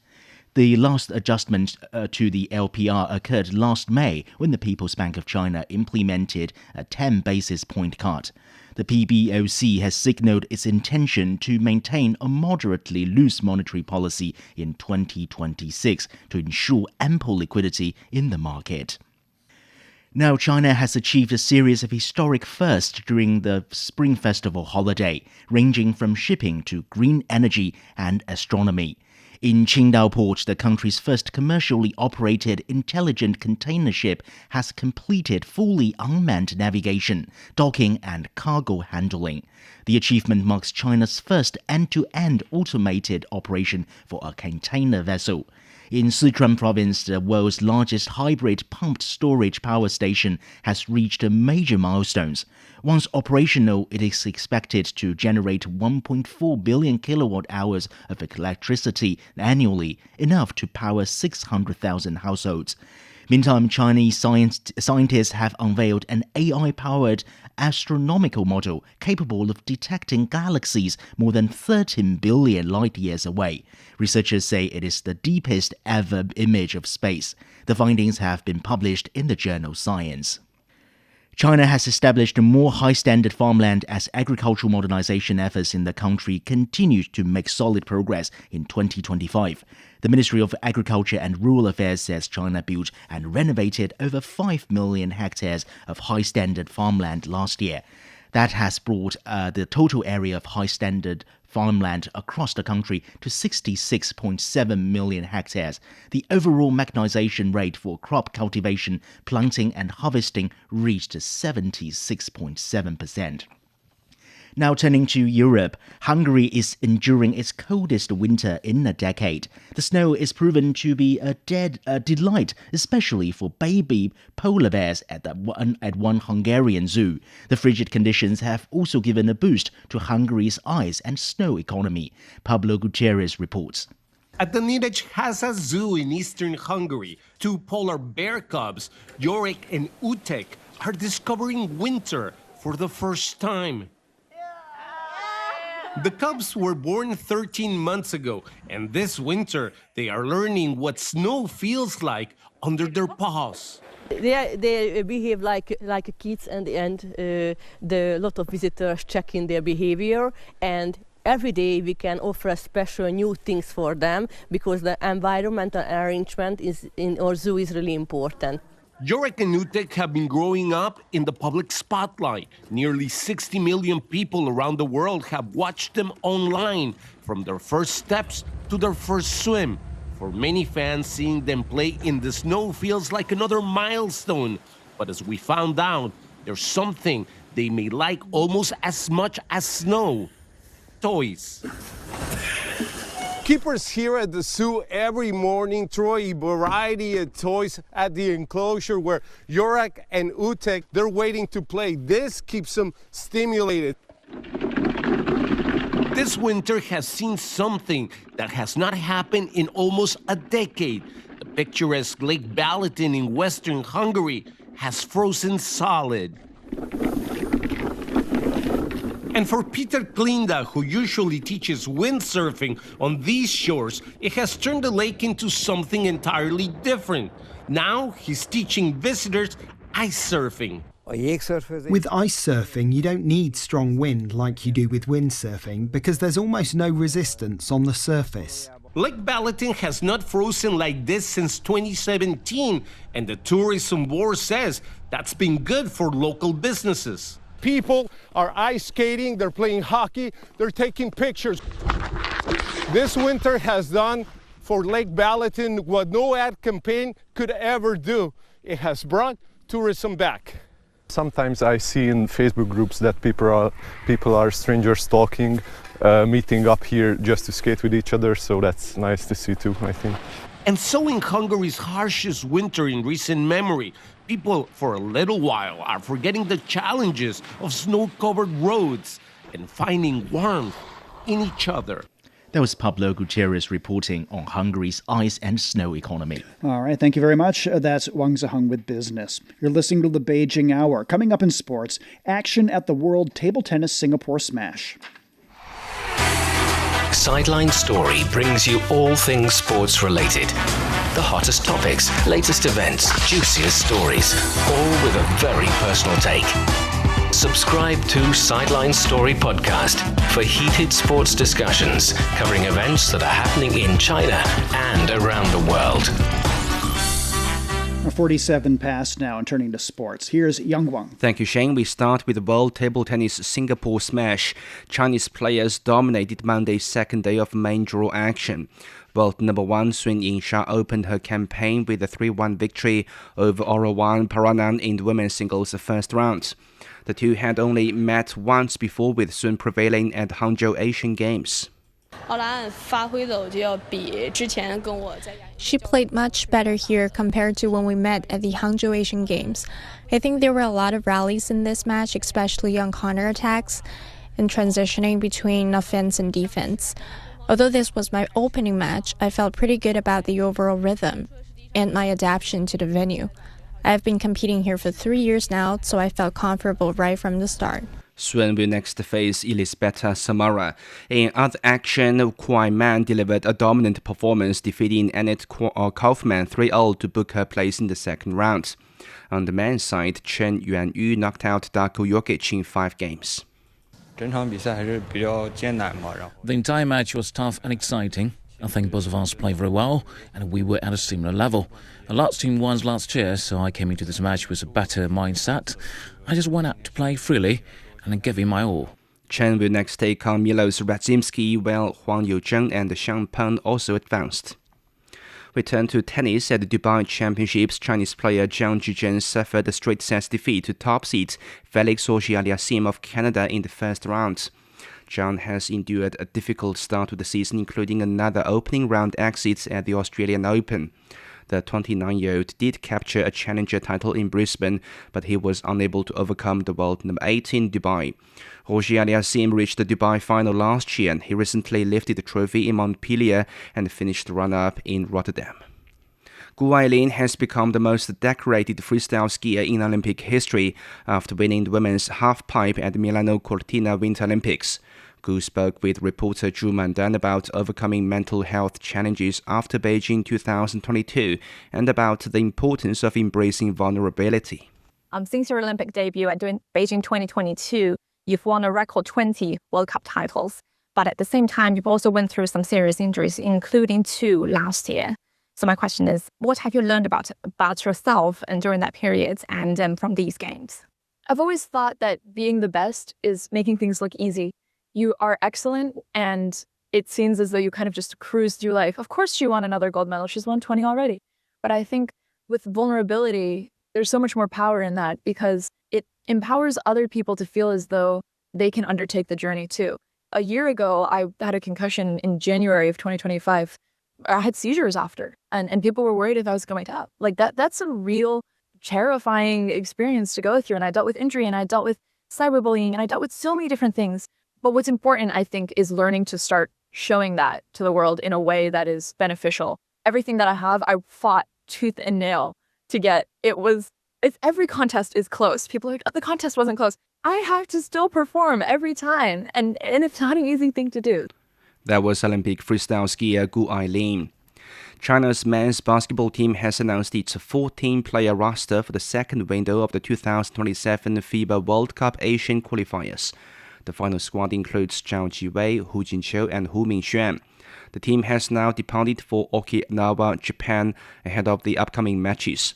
The last adjustment to the LPR occurred last May when the People's Bank of China implemented a 10 basis point cut. The PBOC has signaled its intention to maintain a moderately loose monetary policy in 2026 to ensure ample liquidity in the market. Now, China has achieved a series of historic firsts during the Spring Festival holiday, ranging from shipping to green energy and astronomy. In Qingdao Port, the country's first commercially operated intelligent container ship has completed fully unmanned navigation, docking and cargo handling. The achievement marks China's first end-to-end automated operation for a container vessel. In Sichuan province, the world's largest hybrid pumped storage power station has reached major milestones. Once operational, it is expected to generate 1.4 billion kilowatt-hours of electricity annually, enough to power 600,000 households. Meantime, Chinese scientists have unveiled an AI-powered astronomical model capable of detecting galaxies more than 13 billion light-years away. Researchers say it is the deepest ever image of space. The findings have been published in the journal Science. China has established more high-standard farmland as agricultural modernization efforts in the country continue to make solid progress in 2025. The Ministry of Agriculture and Rural Affairs says China built and renovated over 5 million hectares of high-standard farmland last year. That has brought the total area of high-standard farmland across the country to 66.7 million hectares. The overall mechanization rate for crop cultivation, planting and harvesting reached 76.7%. Now turning to Europe, Hungary is enduring its coldest winter in a decade. The snow is proven to be a delight, especially for baby polar bears at one Hungarian zoo. The frigid conditions have also given a boost to Hungary's ice and snow economy. Pablo Gutierrez reports.
At the Nyíregyháza Zoo in eastern Hungary, two polar bear cubs, Yorick and Utek, are discovering winter for the first time. The cubs were born 13 months ago, and this winter they are learning what snow feels like under their paws.
They behave like kids, and the lot of visitors checking their behavior, and every day we can offer special new things for them because the environmental arrangement in our zoo is really important.
Yorek and Utek have been growing up in the public spotlight. Nearly 60 million people around the world have watched them online, from their first steps to their first swim. For many fans, seeing them play in the snow feels like another milestone. But as we found out, there's something they may like almost as much as snow: toys.
Keepers here at the zoo every morning throw a variety of toys at the enclosure where Yorek and Utek, they're waiting to play. This keeps them stimulated.
This winter has seen something that has not happened in almost a decade. The picturesque Lake Balaton in western Hungary has frozen solid. And for Peter Klinda, who usually teaches windsurfing on these shores, it has turned the lake into something entirely different. Now he's teaching visitors ice surfing.
With ice surfing, you don't need strong wind like you do with windsurfing because there's almost no resistance on the surface.
Lake Balaton has not frozen like this since 2017, and the tourism board says that's been good for local businesses.
People are ice skating, they're playing hockey, they're taking pictures. This winter has done for Lake Balaton what no ad campaign could ever do. It has brought tourism back.
Sometimes I see in Facebook groups that people are strangers talking, meeting up here just to skate with each other, so that's nice to see too, I think.
And so in Hungary's harshest winter in recent memory, people for a little while are forgetting the challenges of snow-covered roads and finding warmth in each other.
That was Pablo Gutierrez reporting on Hungary's ice and snow economy.
All right, thank you very much. That's Wang Ziheng with Business. You're listening to the Beijing Hour. Coming up in sports, action at the World Table Tennis Singapore Smash.
Sideline Story brings you all things sports related. The hottest topics, latest events, juiciest stories, all with a very personal take. Subscribe to Sideline Story Podcast for heated sports discussions covering events that are happening in China and around the world.
47 past now and turning to sports. Here's Yang Wang.
Thank you, Shane. We start with the World Table Tennis Singapore Smash. Chinese players dominated Monday's second day of main draw action. World number 1 Sun Yingsha opened her campaign with a 3-1 victory over Orawan Paranan in the women's singles first round. The two had only met once before, with Sun prevailing at Hangzhou Asian Games.
She played much better here compared to when we met at the Hangzhou Asian Games. I think there were a lot of rallies in this match, especially on counterattacks and transitioning between offense and defense. Although this was my opening match, I felt pretty good about the overall rhythm and my adaptation to the venue. I've been competing here for 3 years now, so I felt comfortable right from the start.
Sun will next face Elisabetta Samara. In other action, Kuai Man delivered a dominant performance, defeating Annette Kaufmann 3-0 to book her place in the second round. On the men's side, Chen Yuanyu knocked out Darko Jokic in 5 games.
The entire match was tough and exciting. I think both of us played very well, and we were at a similar level. Our last team won last year, so I came into this match with a better mindset. I just went out to play freely and give it my all.
Chen will next take on Milos Radzimski, while Huang Youzheng and Xiang Peng also advanced. We turn to tennis. At the Dubai Championships, Chinese player Zhang Zhizhen suffered a straight set defeat to top seed Felix Auger-Aliassime of Canada in the first round. Zhang has endured a difficult start to the season, including another opening round exit at the Australian Open. The 29-year-old did capture a challenger title in Brisbane, but he was unable to overcome the world number 8 in Dubai. Auger-Aliassime reached the Dubai final last year, and he recently lifted the trophy in Montpellier and finished runner-up in Rotterdam. Gu Weilin has become the most decorated freestyle skier in Olympic history after winning the women's halfpipe at the Milano Cortina Winter Olympics. Gu spoke with reporter Zhu Mandan about overcoming mental health challenges after Beijing 2022 and about the importance of embracing vulnerability.
Since your Olympic debut at Beijing 2022, you've won a record 20 World Cup titles. But at the same time, you've also went through some serious injuries, including 2 last year. So my question is, what have you learned about yourself and during that period and from these games?
I've always thought that being the best is making things look easy. You are excellent, and it seems as though you kind of just cruise through life. Of course, she won another gold medal. She's won 20 already. But I think with vulnerability, there's so much more power in that because it empowers other people to feel as though they can undertake the journey too. A year ago, I had a concussion in January of 2025. I had seizures after, and people were worried if I was going to up. Like that's a real terrifying experience to go through. And I dealt with injury, and I dealt with cyberbullying, and I dealt with so many different things. But what's important, I think, is learning to start showing that to the world in a way that is beneficial. Everything that I have, I fought tooth and nail to get. Every contest is close. People are like, oh, the contest wasn't close. I have to still perform every time, and it's not an easy thing to do.
That was Olympic freestyle skier Gu Ailin. China's men's basketball team has announced its 14-player roster for the second window of the 2027 FIBA World Cup Asian qualifiers. The final squad includes Zhao Jiwei, Hu Jinqiu, and Hu Mingxuan. The team has now departed for Okinawa, Japan, ahead of the upcoming matches.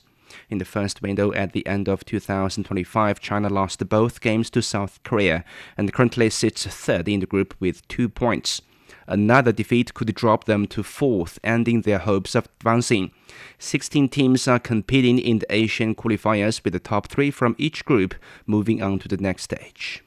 In the first window at the end of 2025, China lost both games to South Korea and currently sits third in the group with 2 points. Another defeat could drop them to fourth, ending their hopes of advancing. 16 teams are competing in the Asian qualifiers, with the top 3 from each group moving on to the next stage.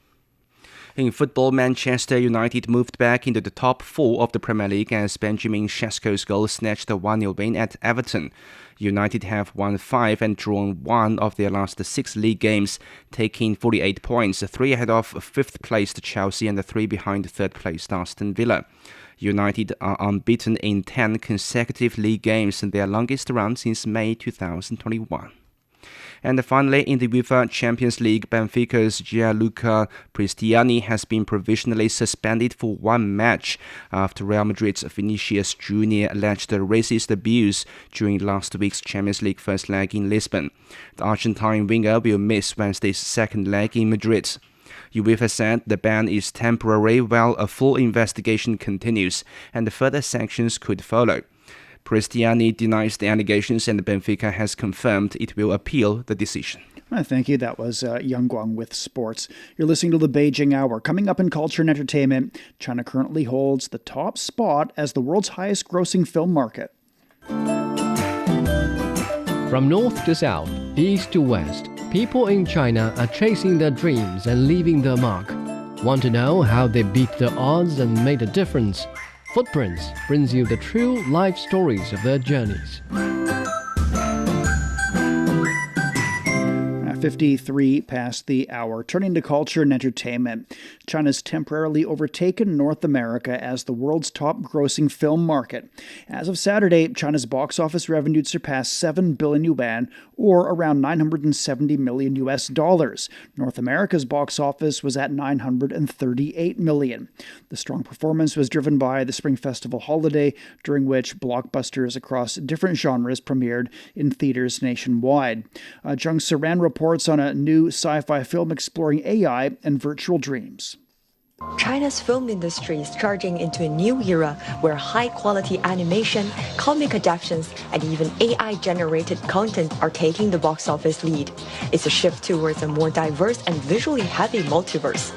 In football, Manchester United moved back into the top 4 of the Premier League as Benjamin Sesko's goal snatched a 1-0 win at Everton. United have won 5 and drawn 1 of their last 6 league games, taking 48 points, 3 ahead of 5th-placed Chelsea and 3 behind 3rd-placed Aston Villa. United are unbeaten in 10 consecutive league games, their longest run since May 2021. And finally, in the UEFA Champions League, Benfica's Gianluca Cristiani has been provisionally suspended for 1 match after Real Madrid's Vinicius Jr. alleged racist abuse during last week's Champions League first leg in Lisbon. The Argentine winger will miss Wednesday's second leg in Madrid. UEFA said the ban is temporary while a full investigation continues and further sanctions could follow. Cristiani denies the allegations, and Benfica has confirmed it will appeal the decision.
Thank you. That was Yang Guang with sports. You're listening to the Beijing Hour. Coming up in culture and entertainment, China currently holds the top spot as the world's highest grossing film market.
From north to south, east to west, people in China are chasing their dreams and leaving their mark. Want to know how they beat the odds and made a difference? Footprints brings you the true life stories of their journeys.
53 past the hour. Turning to culture and entertainment, China's temporarily overtaken North America as the world's top grossing film market. As of Saturday, China's box office revenue surpassed 7 billion yuan, or around $970 million US. North America's box office was at 938 million. The strong performance was driven by the Spring Festival holiday, during which blockbusters across different genres premiered in theaters nationwide. Zheng Saran reports on a new sci-fi film exploring AI and virtual dreams.
China's film industry is charging into a new era where high-quality animation, comic adaptations, and even AI-generated content are taking the box office lead. It's a shift towards a more diverse and visually heavy multiverse.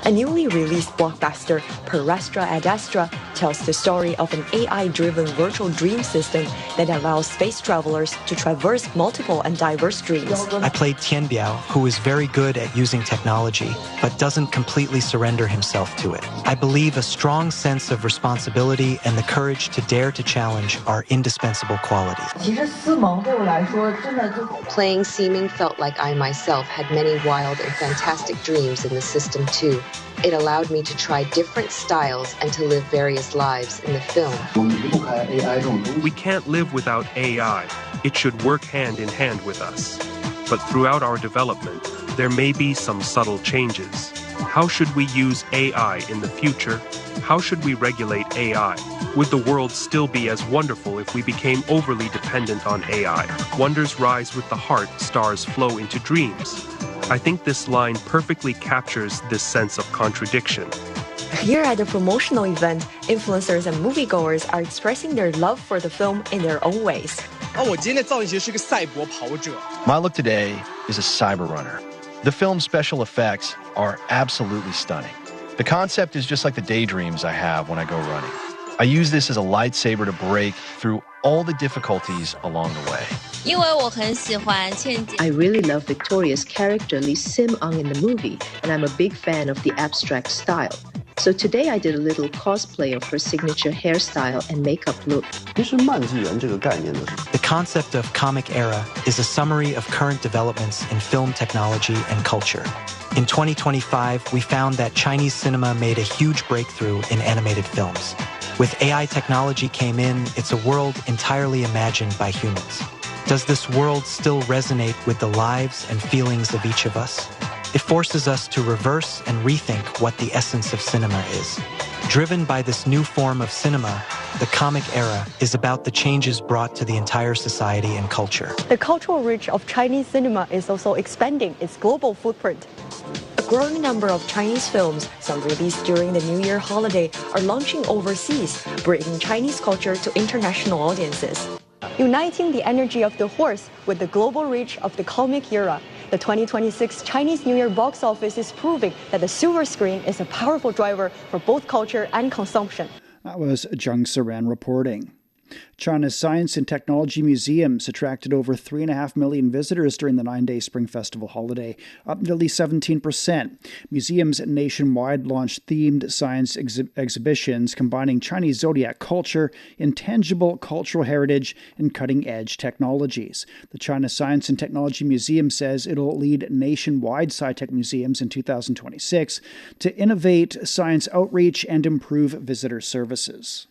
A newly released blockbuster, Per Astra Ad Astra, tells the story of an AI-driven virtual dream system that allows space travelers to traverse multiple and diverse dreams.
I played Tian Biao, who is very good at using technology, but doesn't completely surrender himself to it. I believe a strong sense of responsibility and the courage to dare to challenge are indispensable qualities.
Playing Seeming felt like I myself had many wild and fantastic dreams in the system too. It allowed me to try different styles and to live various lives in the film.
We can't live without AI. It should work hand in hand with us. But throughout our development, there may be some subtle changes. How should we use AI in the future? How should we regulate AI? Would the world still be as wonderful if we became overly dependent on AI? Wonders rise with the heart, stars flow into dreams. I think this line perfectly captures this sense of contradiction.
Here at the promotional event, influencers and moviegoers are expressing their love for the film in their own ways.
My look today is a cyber runner. The film's special effects are absolutely stunning. The concept is just like the daydreams I have when I go running. I use this as a lightsaber to break through all the difficulties along the way.
I really love Victoria's character Lee Sim-ung in the movie, and I'm a big fan of the abstract style. So today I did a little cosplay of her signature hairstyle and makeup look.
The concept of comic era is a summary of current developments in film technology and culture. In 2025, we found that Chinese cinema made a huge breakthrough in animated films. With AI technology came in, it's a world entirely imagined by humans. Does this world still resonate with the lives and feelings of each of us? It forces us to reverse and rethink what the essence of cinema is. Driven by this new form of cinema, the comic era is about the changes brought to the entire society and culture.
The cultural reach of Chinese cinema is also expanding its global footprint. A growing number of Chinese films, some released during the New Year holiday, are launching overseas, bringing Chinese culture to international audiences. Uniting the energy of the horse with the global reach of the comic era, the 2026 Chinese New Year box office is proving that the silver screen is a powerful driver for both culture and consumption.
That was Zheng Saran reporting. China's Science and Technology Museums attracted over 3.5 million visitors during the 9-day Spring Festival holiday, up nearly 17%. Museums nationwide launched themed science exhibitions combining Chinese zodiac culture, intangible cultural heritage, and cutting-edge technologies. The China Science and Technology Museum says it'll lead nationwide sci-tech museums in 2026 to innovate science outreach and improve visitor services.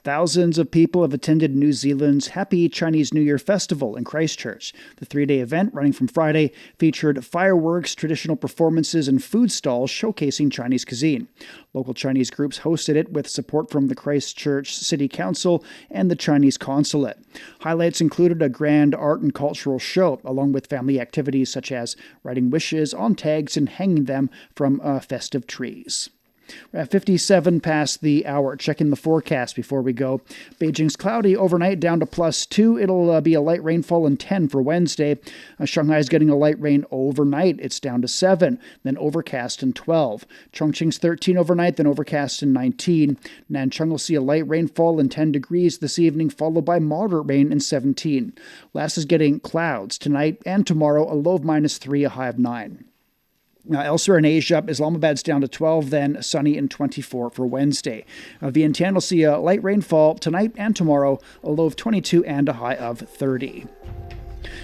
Thousands of people have attended New Zealand's Happy Chinese New Year Festival in Christchurch. The 3-day event, running from Friday, featured fireworks, traditional performances, and food stalls showcasing Chinese cuisine. Local Chinese groups hosted it with support from the Christchurch City Council and the Chinese Consulate. Highlights included a grand art and cultural show, along with family activities such as writing wishes on tags and hanging them from festive trees. We're at 57 past the hour. Checking the forecast before we go. Beijing's cloudy overnight down to +2. It'll be a light rainfall and 10 for Wednesday. Shanghai's getting a light rain overnight. It's down to 7. Then overcast and 12. Chongqing's 13 overnight, then overcast and 19. Nanchang will see a light rainfall and 10 degrees this evening, followed by moderate rain and 17. Lhasa is getting clouds tonight and tomorrow, a low of -3, a high of 9. Elsewhere in Asia, Islamabad's down to 12, then sunny and 24 for Wednesday. Vientiane will see a light rainfall tonight and tomorrow, a low of 22 and a high of 30.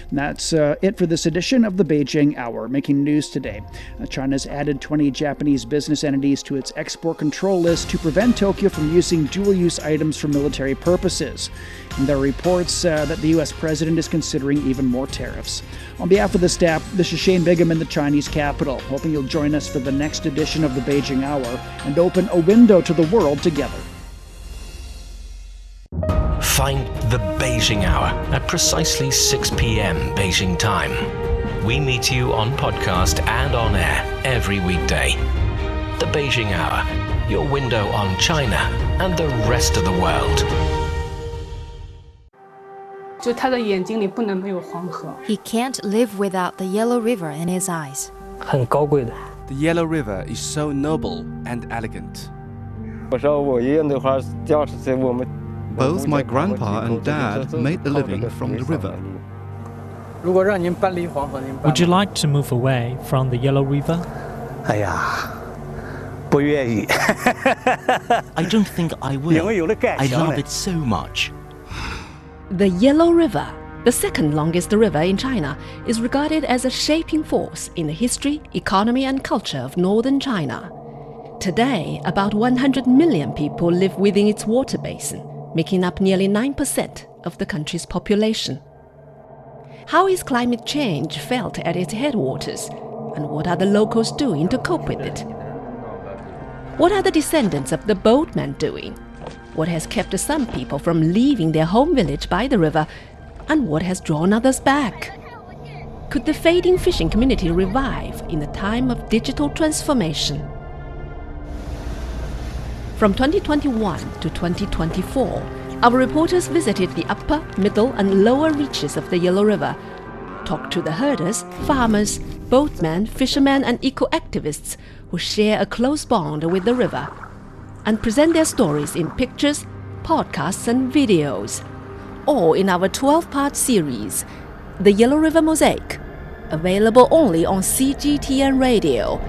And that's it for this edition of the Beijing Hour. Making news today, China's added 20 Japanese business entities to its export control list to prevent Tokyo from using dual-use items for military purposes. And there are reports that the U.S. president is considering even more tariffs. On behalf of the staff, this is Shane Bigham in the Chinese capital, hoping you'll join us for the next edition of the Beijing Hour and open a window to the world together.
Find the Beijing Hour at precisely 6 p.m. Beijing time. We meet you on podcast and on air every weekday. The Beijing Hour, your window on China and the rest of the world.
He can't live without the yellow river in his eyes.
The yellow river is so noble and elegant.
Both my grandpa and dad made a living from the river.
Would you like to move away from the Yellow River?
I don't think I will. I love it so much.
The Yellow River, the second longest river in China, is regarded as a shaping force in the history, economy and culture of northern China. Today, about 100 million people live within its water basin, making up nearly 9% of the country's population. How is climate change felt at its headwaters? And what are the locals doing to cope with it? What are the descendants of the boatmen doing? What has kept some people from leaving their home village by the river? And what has drawn others back? Could the fading fishing community revive in a time of digital transformation? From 2021 to 2024, our reporters visited the upper, middle and lower reaches of the Yellow River, talked to the herders, farmers, boatmen, fishermen and eco-activists who share a close bond with the river, and present their stories in pictures, podcasts and videos, all in our 12-part series, The Yellow River Mosaic, available only on CGTN Radio